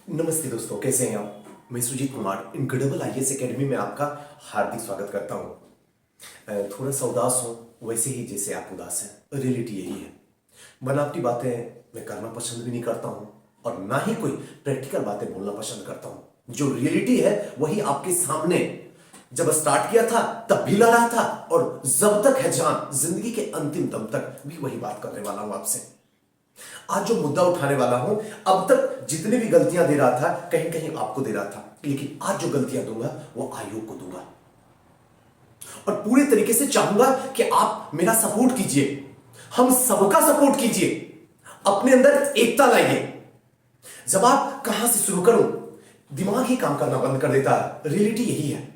नमस्ते दोस्तों, कैसे हैं आप। मैं Sujeet Kumar incredible IAS academy में आपका हार्दिक स्वागत करता हूं। थोड़ा सा उदास हूं, वैसे ही जैसे आप उदास हैं। रियलिटी यही है। बनावटी बातें मैं करना पसंद भी नहीं करता हूं और ना ही कोई प्रैक्टिकल बातें बोलना पसंद करता हूं। जो रियलिटी है वही आपके सामने जब स्टार्ट किया था तब भी ला रहा था और जब तक है जान, जिंदगी के अंतिम दम तक भी वही बात करने वाला हूं आपसे। आज जो मुद्दा उठाने वाला हूं, अब तक जितने भी गलतियां दे रहा था कहीं कहीं आपको दे रहा था, लेकिन आज जो गलतियां दूंगा वो आयोग को दूंगा और पूरे तरीके से चाहूंगा कि आप मेरा सपोर्ट कीजिए, हम सबका सपोर्ट कीजिए, अपने अंदर एकता लाइए। जब आप कहां से शुरू करूं, दिमाग ही काम करना बंद कर देता है। रियलिटी यही है।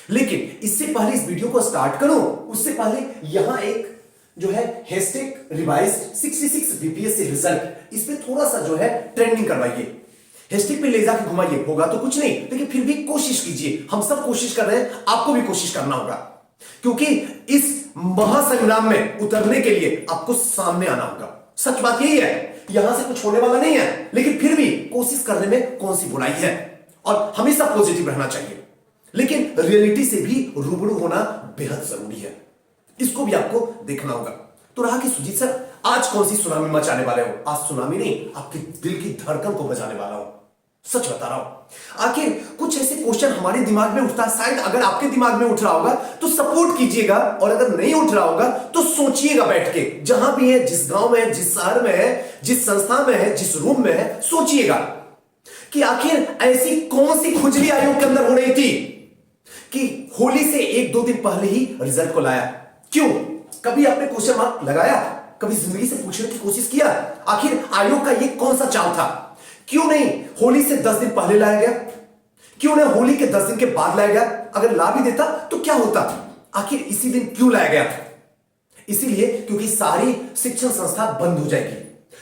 लेकिन इससे पहले इस वीडियो को स्टार्ट करूं उससे पहले यहां एक जो है हैशटैग रिवाइज्ड 66 बीपीएससी रिजल्ट, इस पे थोड़ा सा जो है ट्रेंडिंग करवाइए। हैशटैग पे ले जाके घुमाइए। होगा तो कुछ नहीं, लेकिन फिर भी कोशिश कीजिए। हम सब कोशिश कर रहे हैं, आपको भी कोशिश करना होगा, क्योंकि इस महासंग्राम में उतरने के लिए आपको सामने आना होगा। सच बात यही है, यहां से कुछ होने वाला नहीं है, लेकिन फिर भी कोशिश करने में कौन सी बुराई है। और हमेशा पॉजिटिव रहना चाहिए, लेकिन रियलिटी से भी रूबरू होना बेहद जरूरी है। इसको भी आपको देखना होगा। तो रहा कि सुजीत सर, आज कौन सी सुनामी मचाने वाले हो। आज सुनामी नहीं, आपके दिल की धड़कन को बजाने वाला हूं। सच बता रहा हूं। आखिर कुछ ऐसे क्वेश्चन हमारे दिमाग में उठता है, शायद अगर आपके दिमाग में उठ रहा होगा तो सपोर्ट कीजिएगा, और अगर नहीं उठ रहा होगा तो सोचिएगा बैठ के। जहां भी है, जिस गांव में है, जिस शहर में है, जिस संस्था में है, जिस रूम में है, सोचिएगा कि आखिर ऐसी कौन सी खुजली आयोग के अंदर हो रही थी कि होली से एक दो दिन पहले ही रिजल्ट को लाया। क्यों? कभी आपने क्वेश्चन मार्क लगाया? कभी जिंदगी से पूछने की कोशिश किया आखिर आयोग का ये कौन सा चाव था? क्यों नहीं होली से 10 दिन पहले लाया गया? क्यों नहीं होली के 10 दिन के बाद लाया गया? अगर ला भी देता तो क्या होता? आखिर इसी दिन क्यों लाया गया? इसीलिए क्योंकि सारी शिक्षण संस्था बंद हो जाएगी,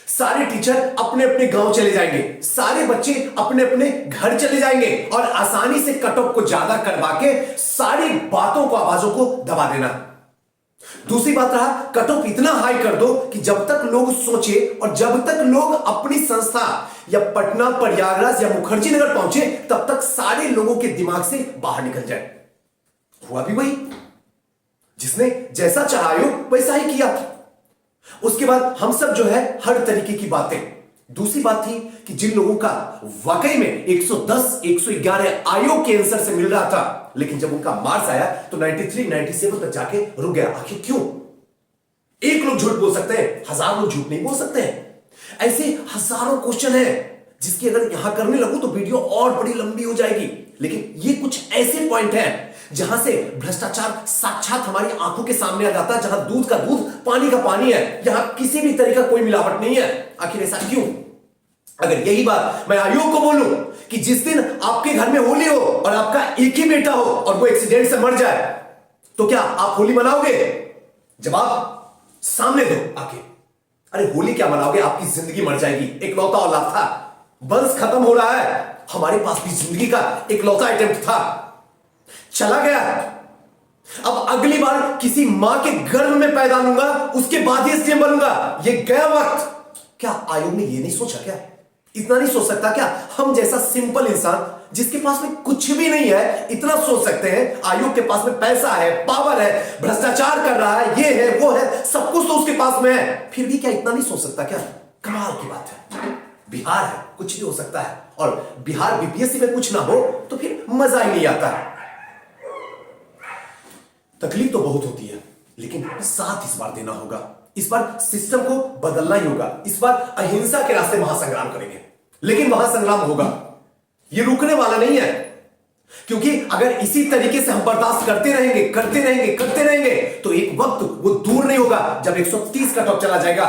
सारे टीचर अपने अपने गांव चले जाएंगे, सारे बच्चे अपने अपने घर चले जाएंगे और आसानी से कट ऑफ को ज्यादा करवा के सारी बातों को, आवाजों को दबा देना। दूसरी बात रहा, कट ऑफ इतना हाई कर दो कि जब तक लोग सोचे और जब तक लोग अपनी संस्था या पटना, प्रयागराज या मुखर्जी नगर पहुंचे तब तक सारे लोगों के दिमाग से बाहर निकल जाए। हुआ भी वही, जिसने जैसा चाहा आयोग वैसा ही किया। उसके बाद हम सब जो है हर तरीके की बातें। दूसरी बात थी कि जिन लोगों का वाकई में 110, 111 आयोग के आंसर से मिल रहा था, लेकिन जब उनका मार्क्स आया तो 93, 97 तक जाके रुक गया। आखिर क्यों? एक लोग झूठ बोल सकते हैं, हजार लोग झूठ नहीं बोल सकते हैं। ऐसे हजारों क्वेश्चन हैं जिसकी अगर यहां करने लगूं तो वीडियो और बड़ी लंबी हो जाएगी, लेकिन ये कुछ ऐसे पॉइंट हैं जहां से भ्रष्टाचार साक्षात हमारी आंखों के सामने आ जाता है, जहां दूध का दूध, पानी का पानी है, यहां किसी भी तरह का कोई मिलावट नहीं है। आखिर ऐसा क्यों? अगर यही बात मैं आयोग को बोलूं कि जिस दिन आपके घर में होली हो और आपका एक ही बेटा हो और वो एक्सीडेंट से मर जाए, तो क्या आप होली मनाओगे? जवाब सामने दो आके। अरे होली क्या मनाओगे, आपकी जिंदगी मर जाएगी। इकलौता औलाद था, वंश खत्म हो रहा है। हमारे पास भी जिंदगी का इकलौता अटेम्प्ट था, चला गया। अब अगली बार किसी मां के गर्भ में पैदा लूंगा, उसके बाद ही एसडीएम बनूंगा। ये गया वक्त। क्या आयोग ने ये नहीं सोचा? क्या इतना नहीं सोच सकता? क्या हम जैसा सिंपल इंसान जिसके पास में कुछ भी नहीं है इतना सोच सकते हैं? आयोग के पास में पैसा है, पावर है, भ्रष्टाचार कर रहा है, ये है, वो है, सब कुछ तो उसके पास में है, फिर भी क्या इतना नहीं सोच सकता? क्या कमाल की बात है। बिहार है, कुछ भी हो सकता है, और बिहार बीपीएससी में कुछ ना हो तो फिर मजा ही नहीं आता। तकलीफ तो बहुत होती है, लेकिन साथ इस बार देना होगा। इस बार सिस्टम को बदलना ही होगा। इस बार अहिंसा के रास्ते महासंग्राम करेंगे, लेकिन महासंग्राम होगा, ये रुकने वाला नहीं है। क्योंकि अगर इसी तरीके से हम बर्दाश्त करते रहेंगे, करते रहेंगे, करते रहेंगे, तो एक वक्त वो दूर नहीं होगा जब 130 का टॉप चला जाएगा।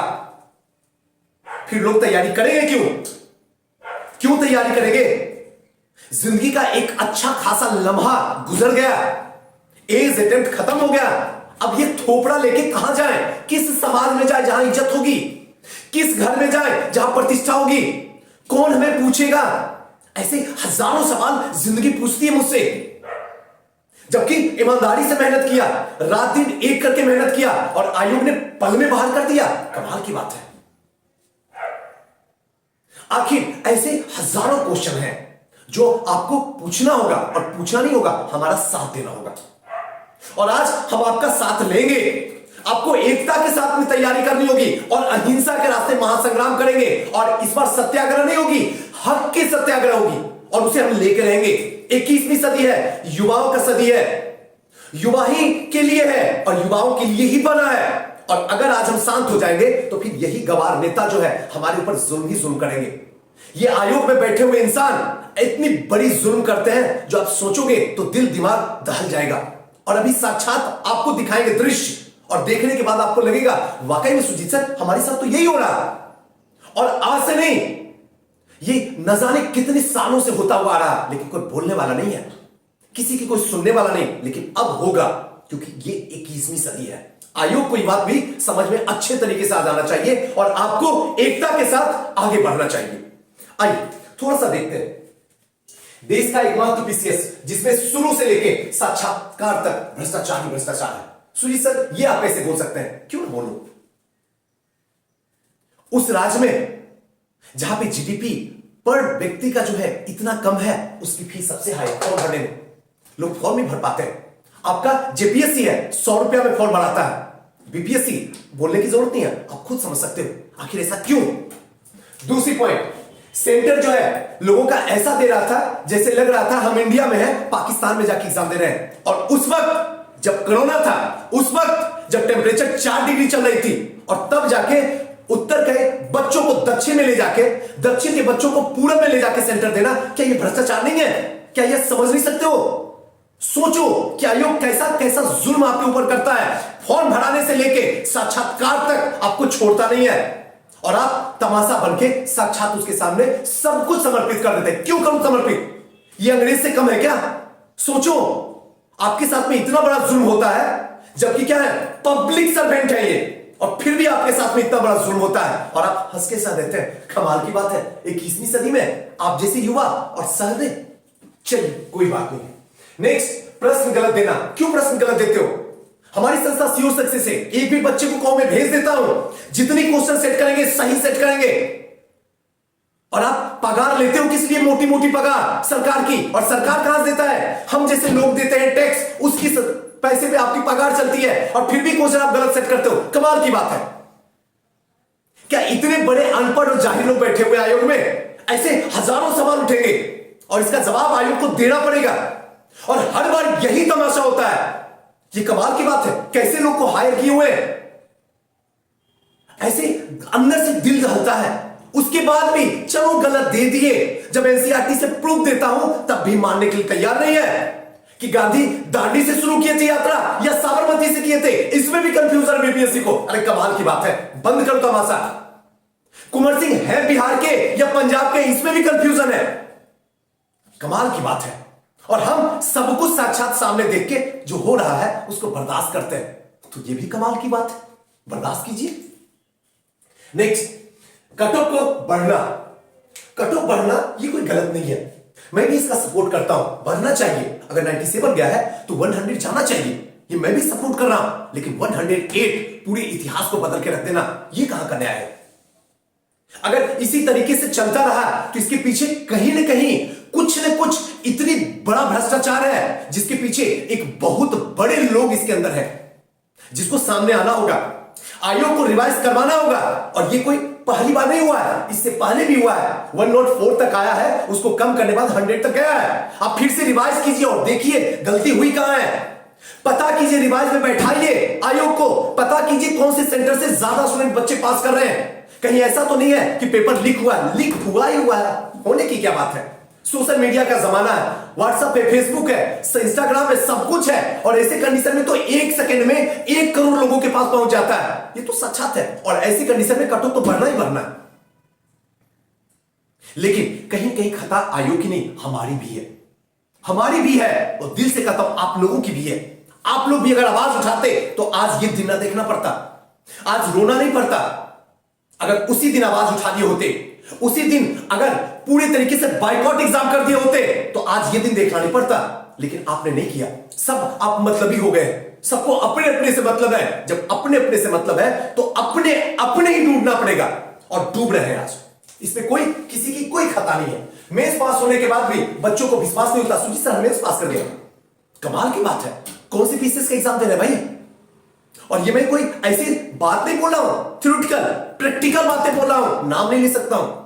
फिर लोग तैयारी करेंगे क्यों? क्यों तैयारी करेंगे? जिंदगी का एक अच्छा खासा लम्हा गुजर गया, एज अटेम्प्ट खत्म हो गया। अब ये थोपड़ा लेके कहां जाए? किस समाज में जाए जहां इज्जत होगी? किस घर में जाए जहां प्रतिष्ठा होगी? कौन हमें पूछेगा? ऐसे हजारों सवाल जिंदगी पूछती है मुझसे, जबकि ईमानदारी से मेहनत किया, रात दिन एक करके मेहनत किया और आयोग ने पल में बाहर कर दिया। कमाल की बात है। आखिर ऐसे हजारों क्वेश्चन हैं जो आपको पूछना होगा, और पूछना नहीं होगा, हमारा साथ देना होगा। और आज हम आपका साथ लेंगे। आपको एकता के साथ में तैयारी करनी होगी और अहिंसा के रास्ते महासंग्राम करेंगे। और इस बार सत्याग्रह नहीं होगी, हक की सत्याग्रह होगी, और उसे हम लेकर रहेंगे। 21वीं सदी है, युवाओं का सदी है, युवा ही के लिए है और युवाओं के लिए ही बना है। और अगर आज हम शांत हो जाएंगे तो फिर यही गवार नेता जो है हमारे ऊपर जुल्म ही जुल्म करेंगे। ये आयोग में बैठे हुए इंसान इतनी बड़ी जुल्म करते हैं जो आप सोचोगे तो दिल दिमाग दहल जाएगा। और अभी साक्षात आपको दिखाएंगे दृश्य, और देखने के बाद आपको लगेगा वाकई में सुजीत सर हमारे साथ तो यही हो रहा। और आज से नहीं, ये न जाने कितने सालों से होता हुआ आ रहा, लेकिन कोई बोलने वाला नहीं है, किसी की कोई सुनने वाला नहीं। लेकिन अब होगा, क्योंकि ये 21वीं सदी है। आयोग को ये बात भी समझ में अच्छे तरीके से आ जाना चाहिए और आपको एकता के साथ आगे बढ़ना चाहिए। आइए थोड़ा सा देखते हैं देश का एकमात्र पीसीएस जिसमें शुरू से लेके साक्षात्कार तक भ्रष्टाचार ही भ्रष्टाचार है। सुजीत सर ये आप कैसे बोल सकते हैं? क्यों ना बोलूं? उस राज्य में जहां पे जीडीपी पर व्यक्ति का जो है इतना कम है, उसकी फीस सबसे हाई फॉर्म भरने में, लोग फॉर्म नहीं भर पाते हैं। आपका जेपीएससी है 100 रुपया में फॉर्म भराता है, बीपीएससी बोलने की जरूरत नहीं है, आप खुद समझ सकते हो आखिर ऐसा क्यों। दूसरी पॉइंट, सेंटर जो है लोगों का ऐसा दे रहा था जैसे लग रहा था हम इंडिया में है, पाकिस्तान में जाके एग्जाम दे रहे हैं। और उस वक्त जब कोरोना था, उस वक्त जब टेम्परेचर 4 डिग्री चल रही थी, और तब जाके उत्तर के बच्चों को दक्षिण में ले जाके, दक्षिण के बच्चों को पूरब में ले जाके सेंटर देना, क्या यह भ्रष्टाचार नहीं है? क्या यह समझ नहीं सकते हो? सोचो कि आयोग कैसा कैसा जुल्म आपके ऊपर करता है। फॉर्म भराने से लेके साक्षात्कार तक आपको छोड़ता नहीं है, और आप तमाशा बनके साक्षात उसके सामने सब कुछ समर्पित कर देते हैं। क्यों करूं समर्पित? ये अंग्रेज से कम है क्या? सोचो, आपके साथ में इतना बड़ा जुल्म होता है, जबकि क्या है, पब्लिक सर्वेंट है ये, और फिर भी आपके साथ में इतना बड़ा जुल्म होता है और आप हंस के साथ रहते हैं। कमाल की बात है, 21वीं सदी में आप जैसे युवा और सहदे। चलिए कोई बात नहीं। नेक्स्ट, प्रश्न गलत देना। क्यों प्रश्न गलत देते हो? हमारी संस्था सीओ सक्सेस से एक भी बच्चे को कॉम में भेज देता हूं, जितनी क्वेश्चन सेट करेंगे सही सेट करेंगे। और आप पगार लेते हो किस लिए? मोटी मोटी पगार सरकार की, और सरकार कहां से देता है? हम जैसे लोग देते हैं टैक्स, उसकी पैसे पे आपकी पगार चलती है, और फिर भी क्वेश्चन आप गलत सेट करते हो। कमाल की बात है। क्या इतने बड़े अनपढ़ और जाहिल लोग बैठे हुए आयोग में? ऐसे हजारों सवाल उठेंगे और इसका जवाब आयोग को देना पड़ेगा, और हर बार यही तमाशा होता है। ये कमाल की बात है, कैसे लोग को हायर किए हुए, ऐसे अंदर से दिल दहलता है। उसके बाद भी चलो गलत दे दिए, जब एनसीईआरटी से प्रूफ देता हूं तब भी मानने के लिए तैयार नहीं है कि गांधी दांडी से शुरू किए थे यात्रा या साबरमती से किए थे। इसमें भी कंफ्यूजन है बीपीएससी को। अरे कमाल की बात है, बंद करो तमाशा। कुंवर सिंह है बिहार के या पंजाब के, इसमें भी कंफ्यूजन है। कमाल की बात है, और हम सब कुछ साक्षात सामने देख के जो हो रहा है उसको बर्दाश्त करते हैं। तो ये भी कमाल की बात है, बर्दाश्त कीजिए। नेक्स्ट, कट ऑफ को बढ़ना। कट ऑफ बढ़ना ये कोई गलत नहीं है, मैं भी इसका सपोर्ट करता हूं, बढ़ना चाहिए। अगर 97 गया है तो 100 जाना चाहिए, ये मैं भी सपोर्ट कर रहा हूं। लेकिन 108 पूरे इतिहास को बदल के रख देना, ये कहां का न्याय है? अगर इसी तरीके से चलता रहा तो इसके पीछे कहीं ना कहीं कुछ न कुछ इतनी बड़ा भ्रष्टाचार है जिसके पीछे एक बहुत बड़े लोग इसके अंदर है, जिसको सामने आना होगा, आयोग को रिवाइज करवाना होगा। और ये कोई पहली बार नहीं हुआ है, इससे पहले भी हुआ है। 104 तक आया है, उसको कम करने बाद 100 तक गया है। आप फिर से रिवाइज कीजिए और देखिए गलती हुई कहां है। पता कीजिए, रिवाइज में बैठाइए आयोग को, पता कीजिए कौन से सेंटर से ज्यादा स्टूडेंट बच्चे पास कर रहे हैं। कहीं ऐसा तो नहीं है कि पेपर लीक हुआ है? लीक हुआ ही हुआ है, होने की क्या बात है। सोशल मीडिया का जमाना है, व्हाट्सएप है, फेसबुक है, इंस्टाग्राम है, सब कुछ है, और ऐसे कंडीशन में तो 1 सेकंड में 1 करोड़ लोगों के पास पहुंच जाता है। ये तो सच्चात है, और ऐसी कंडीशन में कट ऑफ तो बढ़ना ही बढ़ना है। लेकिन कहीं कहीं खता आयोग की नहीं, हमारी भी है, हमारी भी है, और दिल से कहता हूं आप लोगों की भी है। आप लोग भी अगर आवाज उठाते तो आज ये दिन ना देखना पड़ता, आज रोना नहीं पड़ता। अगर उसी दिन आवाज उठा दिए होते, उसी दिन अगर पूरे तरीके से बाइकआउट एग्जाम कर दिए होते, तो आज ये दिन देखना नहीं पड़ता। लेकिन आपने नहीं किया, सब आप मतलबी हो गए। सबको अपने अपने से मतलब है। जब अपने अपने से मतलब है तो अपने अपने ही डूबना पड़ेगा, और डूब रहे हैं आज। इसमें कोई किसी की कोई खता नहीं है। मेंस पास होने के बाद भी बच्चों को विश्वास नहीं होता, सुजीत सर मेंस पास कर गया, कमाल की बात है। कौन सी पीसीएस का एग्जाम दे रहे भाई? और ये मैं कोई ऐसी बात नहीं बोल रहा हूं, थ्योरेटिकल प्रैक्टिकल बातें बोल रहा हूं, नाम नहीं ले सकता हूं।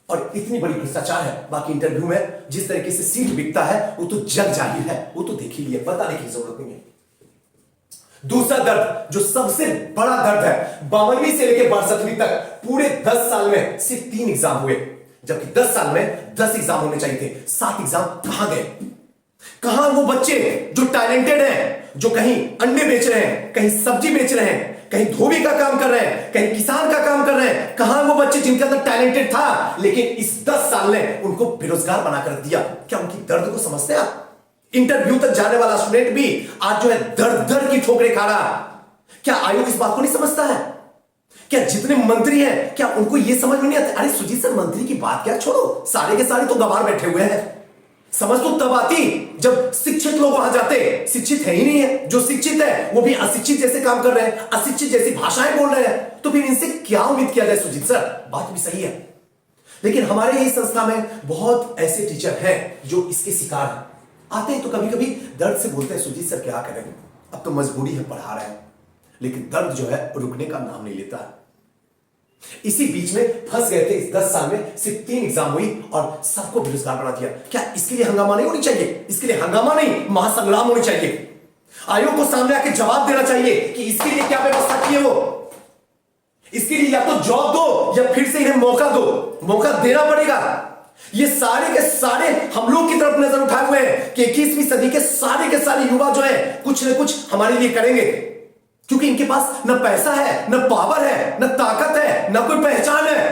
और इतनी बड़ी भ्रष्टाचार है। बाकी इंटरव्यू में जिस तरीके से सीट बिकता है वो तो जग जाहिर है, वो तो देख ही लिया, बताने की जरूरत नहीं है। दूसरा दर्द जो सबसे बड़ा दर्द है, 52वीं से लेकर 62वीं तक पूरे 10 साल में सिर्फ 3 एग्जाम हुए, जबकि 10 साल में 10 एग्जाम होने चाहिए थे। 7 एग्जाम कहां गए? कहां वो बच्चे जो टैलेंटेड हैं, जो कहीं अंडे बेच रहे हैं, कहीं सब्जी बेच रहे हैं, कहीं धोबी का काम कर रहे हैं, कहीं किसान का काम कर रहे हैं? कहां वो बच्चे जिनके अंदर टैलेंटेड था, लेकिन इस 10 साल ने उनको बेरोजगार बनाकर रख दिया? क्या उनकी दर्द को समझते हैं आप? इंटरव्यू तक जाने वाला स्टूडेंट भी आज जो है दर्द दर्द की ठोकरें खा रहा। क्या आयोग इस बात को नहीं समझता है? क्या जितने मंत्री हैं, क्या उनको यह समझ में नहीं आता? अरे सुजीत सर, मंत्री की बात क्या छोड़ो, सारे के सारे तो गवार बैठे हुए हैं। समझ तो तब आती जब शिक्षित लोग वहां जाते। शिक्षित है ही नहीं है, जो शिक्षित है वो भी अशिक्षित जैसे काम कर रहे हैं, अशिक्षित जैसी भाषाएं बोल रहे हैं, तो फिर इनसे क्या उम्मीद किया जाए? सुजीत सर, बात भी सही है, लेकिन हमारे ही संस्था में बहुत ऐसे टीचर हैं जो इसके शिकार हैं। आते हैं तो कभी कभी दर्द से बोलते हैं, सुजीत सर क्या करें, अब तो मजबूरी है, पढ़ा रहे हैं, लेकिन दर्द जो है रुकने का नाम नहीं लेता। इसी बीच में फंस गए थे। इस 10 साल में सिर्फ 3 एग्जाम हुई और सबको बेरोजगार बना दिया। क्या इसके लिए हंगामा नहीं होनी चाहिए? इसके लिए हंगामा नहीं, महासंग्राम होनी चाहिए। आयोग को सामने आके जवाब देना चाहिए कि इसके लिए क्या व्यवस्था की है वो। इसके लिए या तो जॉब दो या फिर से इन्हें मौका दो, मौका देना पड़ेगा। ये सारे के सारे हम लोग की तरफ नजर उठाए हुए हैं कि 21वीं सदी के सारे युवा जो है कुछ न कुछ हमारे लिए करेंगे, क्योंकि इनके पास न पैसा है, न पावर है, न ताकत है, न कोई पहचान है।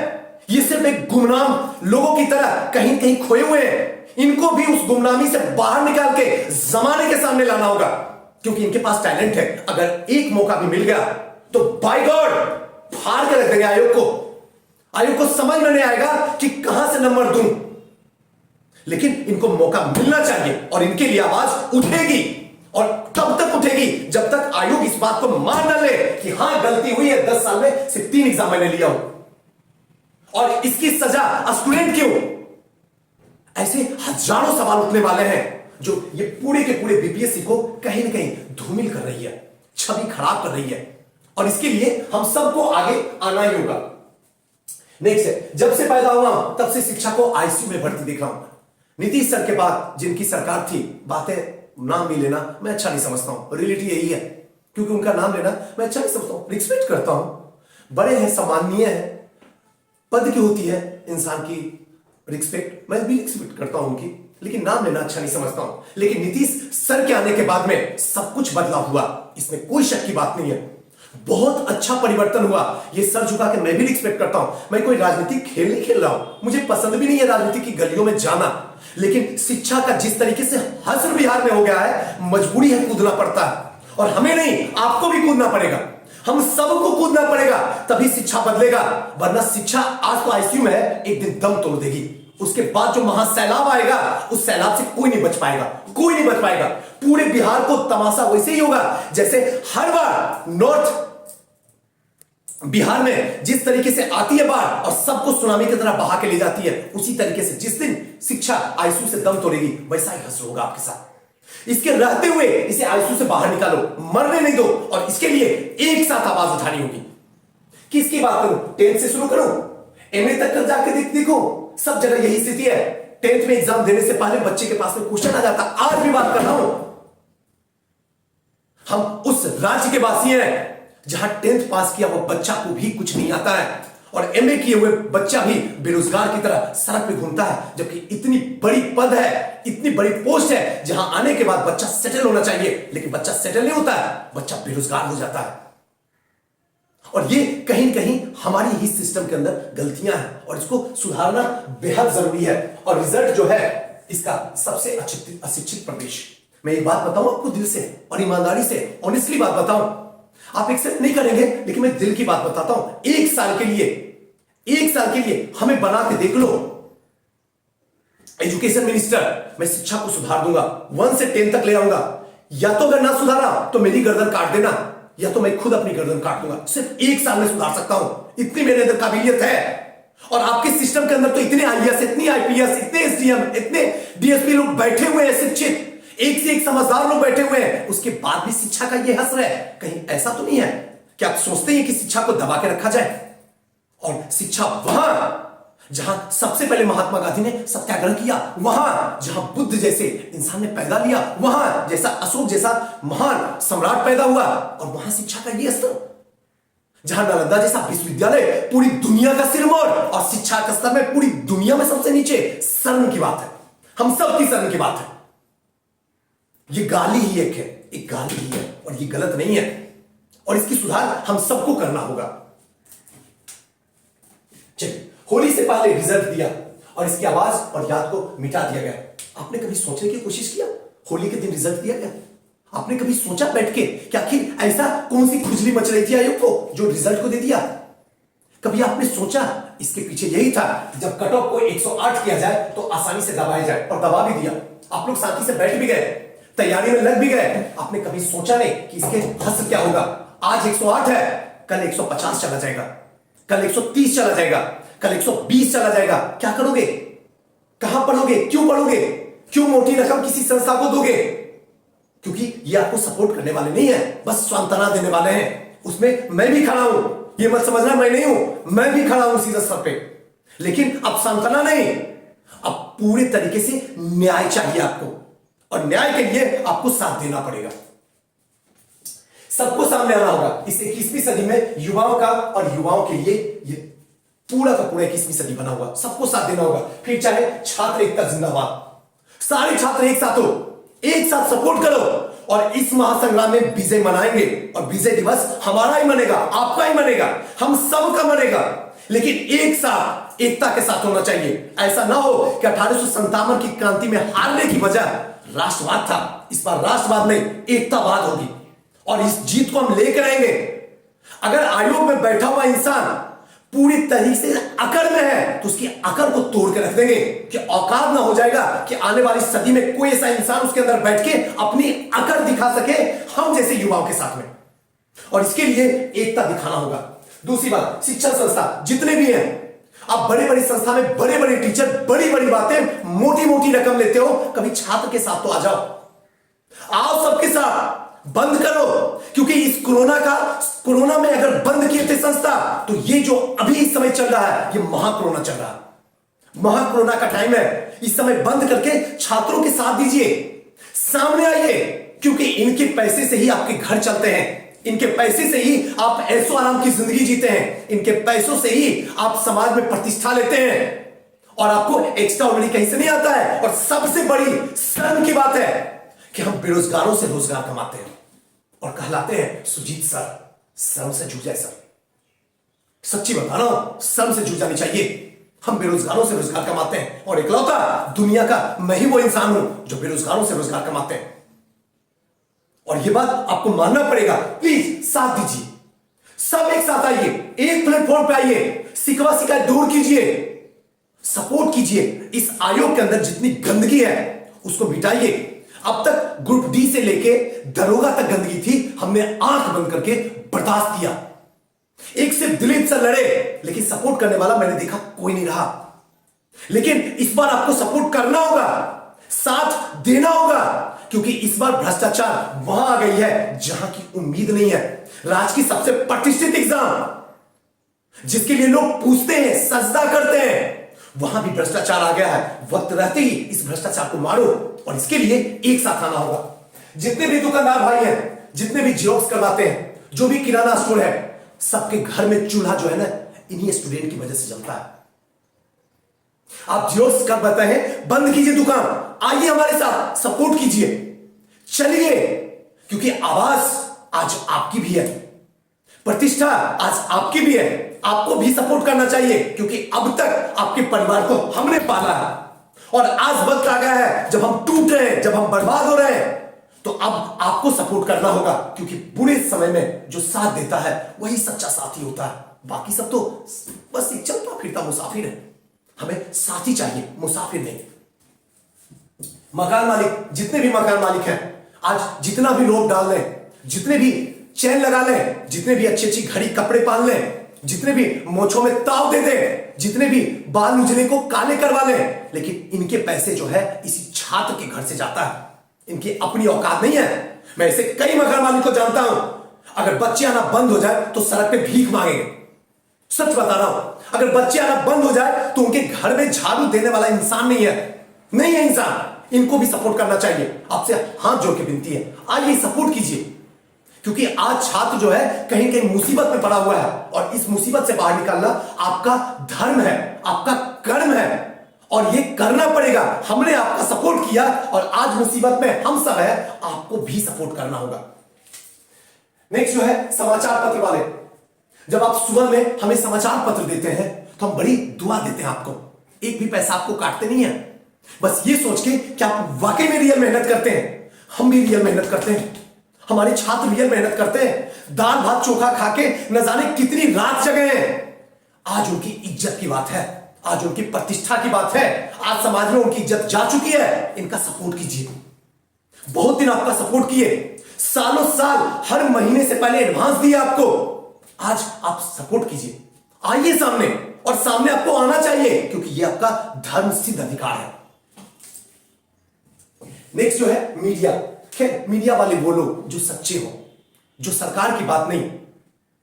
ये सिर्फ एक गुमनाम लोगों की तरह कहीं कहीं खोए हुए हैं। इनको भी उस गुमनामी से बाहर निकाल के जमाने के सामने लाना होगा, क्योंकि इनके पास टैलेंट है। अगर एक मौका भी मिल गया तो बाय गॉड फाड़ के रख देंगे आयोग को। आयोग को समझ में नहीं आएगा कि कहां से नंबर दूं, लेकिन इनको मौका मिलना चाहिए और इनके लिए आवाज उठेगी। और तब तक उठेगी जब तक आयोग इस बात को मान न ले कि हां गलती हुई है, 10 साल में सिर्फ 3 एग्जाम मैंने लिया हूं और इसकी सजा स्टूडेंट क्यों? ऐसे हजारों सवाल उठने वाले हैं जो ये पूरे के पूरे बीपीएससी को कहीं ना कहीं धूमिल कर रही है, छवि खराब कर रही है, और इसके लिए हम सबको आगे आना ही होगा। नेक्स्ट है, जब से पैदा हुआ तब से शिक्षा को आईसीयू में भर्ती देख रहा हूं। नीतीश सर के बाद जिनकी सरकार थी, बातें नाम भी लेना मैं अच्छा नहीं समझता हूं, रियलिटी यही है, क्योंकि उनका नाम लेना मैं अच्छा नहीं समझता हूं। रिस्पेक्ट करता हूं, बड़े हैं, सम्माननीय है, पद की होती है इंसान की रिस्पेक्ट, मैं भी रिस्पेक्ट करता हूं उनकी, लेकिन नाम लेना अच्छा नहीं समझता हूं। लेकिन नीतीश सर के आने के बाद में सब कुछ बदला हुआ, इसमें कोई शक की बात नहीं है। बहुत अच्छा परिवर्तन हुआ, ये सर झुका के मैं भी रिस्पेक्ट करता हूं। मैं कोई राजनीतिक खेल नहीं खेल रहा हूं, मुझे पसंद भी नहीं है राजनीति की गलियों में जाना, लेकिन शिक्षा का जिस तरीके से हश्र बिहार में हो गया है, मजबूरी है, कूदना पड़ता है। और हमें नहीं, आपको भी कूदना पड़ेगा, हम सबको कूदना पड़ेगा, तभी शिक्षा बदलेगा। वरना शिक्षा आज तो आईसीयू में है, एक दिन दम तोड़ देगी। उसके बाद जो महासैलाब आएगा, उस सैलाब से कोई नहीं बच पाएगा, कोई नहीं बच पाएगा। पूरे बिहार को तमाशा वैसे ही होगा जैसे हर बार नॉर्थ बिहार में जिस तरीके से आती है बाढ़ और सबको सुनामी की तरह बहा के ले जाती है, उसी तरीके से जिस दिन शिक्षा आईसीयू से दम तोड़ेगी, वैसा ही हश्र होगा आपके साथ। इसके रहते हुए इसे आईसीयू से बाहर निकालो, मरने नहीं दो, और इसके लिए एक साथ आवाज उठानी होगी। किसकी बात करूं? 10th से शुरू करूं, एमए तक कर जाके देखो, सब जगह यही स्थिति है। 10th में एग्जाम देने से पहले बच्चे के पास में क्वेश्चन आ जाता। आज भी बात कर रहा हूं, हम उस राज्य के वासी हैं जहां 10th पास किया वो बच्चा को भी कुछ नहीं आता है, और एमए किए हुए बच्चा भी बेरोजगार की तरह सड़क पे घूमता है, जबकि इतनी बड़ी पद है, इतनी बड़ी पोस्ट है जहां आने के बाद बच्चा सेटल होना चाहिए, लेकिन बच्चा सेटल नहीं होता है, बच्चा बेरोजगार हो जाता है। और ये कहीं न कहीं हमारी ही सिस्टम के अंदर गलतियां हैं, और इसको सुधारना बेहद जरूरी है। और रिजल्ट जो है इसका सबसे अशिक्षित प्रदेश। मैं एक बात बताऊं आपको दिल से और ईमानदारी से, ऑनेस्टली बात बताऊं, आप एक्सेप्ट नहीं करेंगे, लेकिन मैं दिल की बात बताता हूं। एक साल के लिए हमें बना के देख लो एजुकेशन मिनिस्टर, मैं शिक्षा को सुधार दूंगा, 1 से 10 तक ले आऊंगा। या तो अगर ना सुधारा तो मेरी गर्दन काट देना, या तो मैं खुद अपनी गर्दन काट दूंगा। सिर्फ 1 साल में सुधार सकता हूं, इतनी मेरे अंदर काबिलियत है। और आपके सिस्टम के अंदर तो इतने आईएएस, इतनी आईपीएस, इतने एसडीएम, इतने डीएसपी लोग बैठे हुए हैं, शिक्षित, एक से एक समझदार लोग बैठे हुए हैं, उसके बाद भी शिक्षा का ये हसर है। कहीं ऐसा तो नहीं है कि आप सोचते हैं कि शिक्षा को दबा के रखा जाए? और शिक्षा वहां जहां सबसे पहले महात्मा गांधी ने सत्याग्रह किया, वहां जहां बुद्ध जैसे इंसान ने पैदा लिया, वहां जैसा अशोक जैसा महान सम्राट पैदा हुआ, और वहां शिक्षा का ये स्तर, जहां नालंदा जैसा विश्वविद्यालय पूरी दुनिया का सिरमौर, और शिक्षा का स्तर में पूरी दुनिया में सबसे नीचे। शर्म की बात है, हम सब की शर्म की बात है। ये गाली ही एक है, एक गाली ही है, और ये गलत नहीं है, और इसकी सुधार हम सबको करना होगा। चलिए, होली से पहले रिजल्ट दिया और इसकी आवाज और याद को मिटा दिया गया। आपने कभी सोचने की कोशिश किया होली के दिन रिजल्ट दिया गया? आपने कभी सोचा बैठ के कि आखिर ऐसा कौन सी खुजली मच रही थी आयोग को जो रिजल्ट को दे दिया? कभी आपने सोचा इसके पीछे यही था, जब कट ऑफ को 108 किया जाए तो आसानी से दबाया जाए, और दबा भी दिया। आप लोग साथी से बैठ भी गए, तैयारी में लग भी गए। आपने कभी सोचा नहीं कि इसके हश्र क्या होगा? आज 108 है, कल 150 चला जाएगा, कल 130 चला जाएगा, कल 120 चला जाएगा। क्या करोगे? कहां पढ़ोगे? क्यों पढ़ोगे? क्यों मोटी रकम किसी संस्था को दोगे? क्योंकि ये आपको सपोर्ट करने वाले नहीं है, बस सांत्वना देने वाले हैं। उसमें मैं भी खड़ा हूं, ये मत समझना मैं नहीं हूं, मैं भी खड़ा हूं सीधा स्तर पे। लेकिन अब सांत्वना नहीं, अब पूरे तरीके से न्याय चाहिए आपको, और न्याय के लिए आपको साथ देना पड़ेगा। सबको सामने आना होगा। इस 21वीं सदी में युवाओं का, और युवाओं के लिए ये पूरा का पूरा 21वीं सदी बना हुआ, सबको साथ देना होगा। फिर चाहे छात्र एकता जिंदाबाद, सारे छात्र एक साथ हो, एक साथ सपोर्ट करो, और इस महासंग्राम में विजय मनाएंगे। और विजय दिवस हमारा ही मनेगा, आपका ही मनेगा, हम सबका मनेगा, लेकिन एक साथ, एकता के साथ होना चाहिए। ऐसा ना हो कि 1857 की क्रांति में हारने की वजह राष्ट्रवाद था, इस बार राष्ट्रवाद नहीं, एकतावाद होगी, और इस जीत को हम लेकर आएंगे। अगर आयोग में बैठा हुआ इंसान पूरी तरीके से अकड़ में है तो उसकी अकड़ को तोड़ के रख देंगे कि औकात ना हो जाएगा कि आने वाली सदी में कोई ऐसा इंसान उसके अंदर बैठ के अपनी अकड़ दिखा सके हम जैसे युवाओं के साथ में। और इसके लिए एकता दिखाना होगा। दूसरी बात, शिक्षण संस्था जितने भी हैं, आप बड़ी बड़ी संस्था में बड़े बड़े टीचर, बड़ी बड़ी बातें, मोटी मोटी रकम लेते हो, कभी छात्र के साथ तो आ जाओ, आओ सबके साथ, बंद करो। क्योंकि इस कोरोना में अगर बंद किए थे संस्था, तो ये जो अभी इस समय चल रहा है, ये महाकोरोना चल रहा है, महाकोरोना का टाइम है। इस समय बंद करके छात्रों के साथ दीजिए, सामने आइए, क्योंकि इनके पैसे से ही आपके घर चलते हैं, इनके पैसे से ही आप ऐशो आराम की जिंदगी जीते हैं, इनके पैसों से ही आप समाज में प्रतिष्ठा लेते हैं, और आपको एक्स्ट्रा ऑर्डिनरी कहीं से नहीं आता है। और सबसे बड़ी शर्म की बात है कि हम बेरोजगारों से रोजगार कमाते हैं और कहलाते हैं सुजीत सर। शर्म से जूझे सर, सच्ची बता रहा हूं, शर्म से जूझानी चाहिए। हम बेरोजगारों से रोजगार कमाते हैं, और इकलौता दुनिया का मैं ही वो इंसान हूं जो बेरोजगारों से रोजगार कमाते हैं। और ये बात आपको मानना पड़ेगा। प्लीज साथ दीजिए, सब एक साथ आइए, एक प्लेटफॉर्म पे आइए, शिकवा शिकायत दूर कीजिए, सपोर्ट कीजिए। इस आयोग के अंदर जितनी गंदगी है उसको मिटाइए। अब तक ग्रुप डी से लेके दरोगा तक गंदगी थी, हमने आंख बंद करके बर्दाश्त किया। एक सिर्फ दिलीप सर लड़े, लेकिन सपोर्ट करने वाला मैंने देखा कोई नहीं रहा। लेकिन इस बार आपको सपोर्ट करना होगा, साथ देना होगा, क्योंकि इस बार भ्रष्टाचार वहां आ गई है जहां की उम्मीद नहीं है। राज्य की सबसे प्रतिष्ठित एग्जाम जिसके लिए लोग पूछते हैं, सजदा करते हैं, वहां भी भ्रष्टाचार आ गया है। वक्त रहते ही इस भ्रष्टाचार को मारो, और इसके लिए एक साथ आना होगा। जितने भी दुकानदार भाई हैं, जितने भी जेरोक्स करवाते हैं, जो भी किराना स्टोर है, सबके घर में चूल्हा जो है ना, इन्हीं स्टूडेंट की वजह से जलता है। आप जेरोक्स करवाते हैं, बंद कीजिए दुकान, आइए हमारे साथ, सपोर्ट कीजिए, चलिए, क्योंकि आवाज आज आपकी भी है, प्रतिष्ठा आज आपकी भी है। आपको भी सपोर्ट करना चाहिए, क्योंकि अब तक आपके परिवार को हमने पाला है, और आज वक्त आ गया है जब हम टूट रहे हैं, जब हम बर्बाद हो रहे हैं, तो अब आपको सपोर्ट करना होगा। क्योंकि बुरे समय में जो साथ देता है वही सच्चा साथी होता है, बाकी सब तो बस एक चलता फिरता मुसाफिर है। हमें साथी चाहिए, मुसाफिर नहीं। मकान मालिक, जितने भी मकान मालिक हैं, आज जितना भी लोग डाल रहे हैं, जितने भी चैन लगा लें, जितने भी अच्छी अच्छी घड़ी कपड़े पहन लें, जितने भी मोछों में ताव दे दें, जितने भी बाल उजले को काले करवा लें, लेकिन इनके पैसे जो है इसी छात्र के घर से जाता है। इनकी अपनी औकात नहीं है। मैं ऐसे कई मगर मालिक को जानता हूं, अगर बच्चे आना बंद हो जाए तो सड़क पे भीख मांगेंगे। सच बता रहा हूं, अगर बच्चे आना बंद हो जाए तो उनके घर में झाड़ू देने वाला इंसान नहीं है इंसान। इनको भी सपोर्ट करना चाहिए। आपसे हाथ जोड़ के विनती है, आइए सपोर्ट कीजिए, क्योंकि आज छात्र जो है कहीं कहीं मुसीबत में पड़ा हुआ है और इस मुसीबत से बाहर निकालना आपका धर्म है, आपका कर्म है और ये करना पड़ेगा। हमने आपका सपोर्ट किया और आज मुसीबत में हम सब है, आपको भी सपोर्ट करना होगा। नेक्स्ट जो है समाचार पत्र वाले, जब आप सुबह में हमें समाचार पत्र देते हैं तो हम बड़ी दुआ देते हैं आपको, एक भी पैसा आपको काटते नहीं है, बस ये सोच के कि आप वाकई में रियल मेहनत करते हैं। हम भी रियल मेहनत करते हैं, हमारे छात्र रियल मेहनत करते हैं, दाल भात चोखा खा के न जाने कितनी रात जगे हैं। आज उनकी इज्जत की बात है, आज उनकी प्रतिष्ठा की बात है, आज समाज में उनकी इज्जत जा चुकी है। इनका सपोर्ट कीजिए। बहुत दिन आपका सपोर्ट किए, सालों साल हर महीने से पहले एडवांस दिए आपको, आज आप सपोर्ट कीजिए। आइए सामने, और सामने आपको आना चाहिए क्योंकि यह आपका धर्म सिद्ध अधिकार है। नेक्स्ट जो है मीडिया। खैर, मीडिया वाले वो लोग जो सच्चे हो, जो सरकार की बात नहीं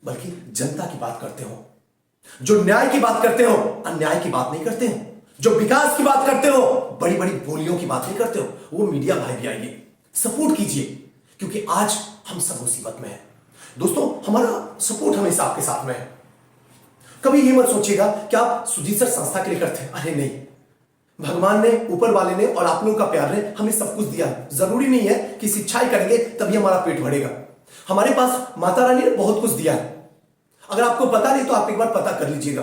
बल्कि जनता की बात करते हो, जो न्याय की बात करते हो, अन्याय की बात नहीं करते हो, जो विकास की बात करते हो, बड़ी बड़ी बोलियों की बात नहीं करते हो, वो मीडिया भाई भी आइए, सपोर्ट कीजिए, क्योंकि आज हम सब मुसीबत में हैं। दोस्तों, हमारा सपोर्ट हमेशा आपके साथ में है। कभी ये मत सोचिएगा कि आप सुजीत सर संस्था के लिए करते हैं। अरे नहीं, भगवान ने, ऊपर वाले ने और आप लोगों का प्यार ने हमें सब कुछ दिया है। जरूरी नहीं है कि शिक्षा ही करेंगे तभी हमारा पेट भरेगा। हमारे पास माता रानी ने बहुत कुछ दिया है। अगर आपको पता नहीं तो आप एक बार पता कर लीजिएगा।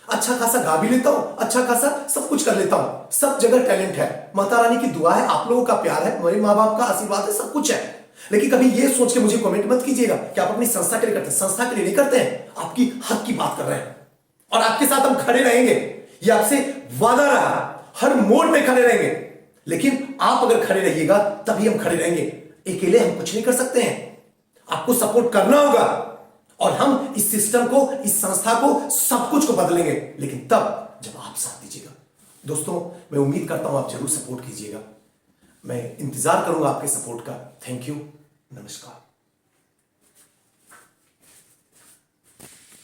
अच्छा खासा गा भी लेता हूं, अच्छा खासा सब कुछ कर लेता हूं, सब जगह टैलेंट है। माता रानी की दुआ है, आप लोगों का प्यार है, मेरे माँ बाप का आशीर्वाद है, सब कुछ है। लेकिन कभी ये सोच के मुझे कमेंट मत कीजिएगा कि आप अपनी संस्था के लिए करते हैं। संस्था के लिए नहीं करते हैं, आपकी हक की बात कर रहे हैं और आपके साथ हम खड़े रहेंगे। ये आपसे वादा रहा, हर मोड़ में खड़े रहेंगे। लेकिन आप अगर खड़े रहिएगा तभी हम खड़े रहेंगे। अकेले हम कुछ नहीं कर सकते हैं, आपको सपोर्ट करना होगा और हम इस सिस्टम को, इस संस्था को, सब कुछ को बदलेंगे, लेकिन तब जब आप साथ दीजिएगा। दोस्तों, मैं उम्मीद करता हूं आप जरूर सपोर्ट कीजिएगा। मैं इंतजार करूंगा आपके सपोर्ट का। थैंक यू, नमस्कार।